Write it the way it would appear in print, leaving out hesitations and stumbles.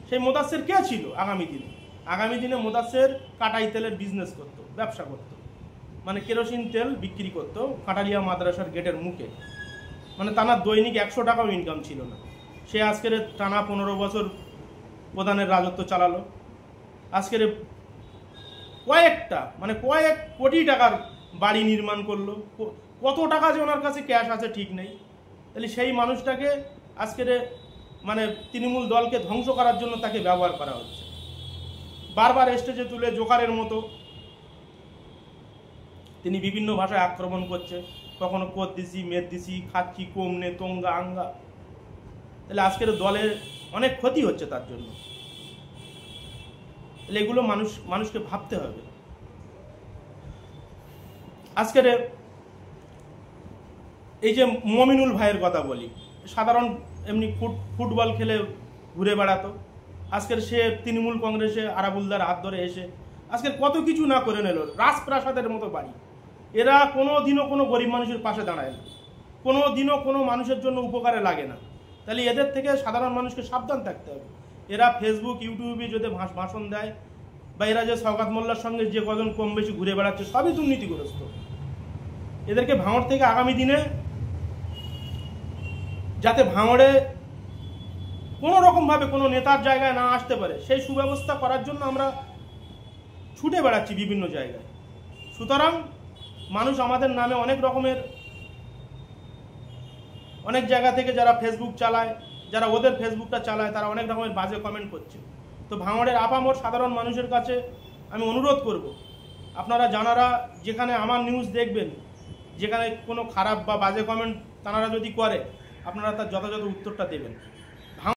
সেই মোদাসের কে ছিল আগামী দিনে মোদাসের কাটাই তেলের বিজনেস করতো, ব্যবসা করতো, মানে কেরোসিন তেল বিক্রি করতো কাঁটালিয়া মাদ্রাসার গেটের মুখে। মানে তার দৈনিক 100 টাকাও ইনকাম ছিল না। সে আজকের টানা 15 বছর প্রধানের রাজত্ব চালালো। আজকের কয়েক কোটি টাকার বাড়ি নির্মাণ করলো। কত টাকা যে ওনার কাছে ক্যাশ আছে ঠিক নেই। তাহলে সেই মানুষটাকে আজকের মানে তৃণমূল দলকে ধ্বংস করার জন্য তাকে ব্যবহার করা হচ্ছে। বারবার স্টেজে তুলে জোকারের মতো তিনি বিভিন্ন ভাষায় আক্রমণ করছে, কখনো কোদ দিছি, মেদ দিছি, খাচ্ছি, কমনে, তঙ্গা, আঙ্গা। তাহলে আজকের দলের অনেক ক্ষতি হচ্ছে তার জন্য। তাহলে এগুলো মানুষকে ভাবতে হবে। আজকের এই যে মমিনুল ভাইয়ের কথা বলি, সাধারণ এমনি ফুটবল খেলে ঘুরে বেড়াতো, আজকের সে তৃণমূল কংগ্রেসে আরাবুলদার হাত ধরে এসে আজকের কত কিছু না করে নিল। রাজপ্রাসাদের মতো বাড়ি। এরা কোনো দিনও কোনো গরিব মানুষের পাশে দাঁড়ায় না, কোনো দিনও কোনো মানুষের জন্য উপকারে লাগে না। তাহলে এদের থেকে সাধারণ মানুষকে সাবধান থাকতে হবে। এরা ফেসবুক ইউটিউবে যদি ভাষণ দেয়, বা এরা যে শওকত মোল্লার সঙ্গে যে কজন কম বেশি ঘুরে বেড়াচ্ছে, সবই দুর্নীতিগ্রস্ত। এদেরকে ভাঙড় থেকে আগামী দিনে যাতে ভাঙড়ে কোনো রকমভাবে কোনো নেতার জায়গায় না আসতে পারে সেই সুব্যবস্থা করার জন্য আমরা ছুটে বেড়াচ্ছি বিভিন্ন জায়গায়। সুতরাং মানুষ আমাদের নামে অনেক জায়গা থেকে যারা ফেসবুক চালায়, যারা ওদের ফেসবুকটা চালায়, তারা অনেক রকমের বাজে কমেন্ট করছে। তো ভাঙড়ের আপামর সাধারণ মানুষের কাছে আমি অনুরোধ করব, আপনারা যারা যেখানে আমার নিউজ দেখবেন, যেখানে কোনো খারাপ বা বাজে কমেন্ট তারা যদি করে, আপনারা তার যথাযথ উত্তরটা দেবেন।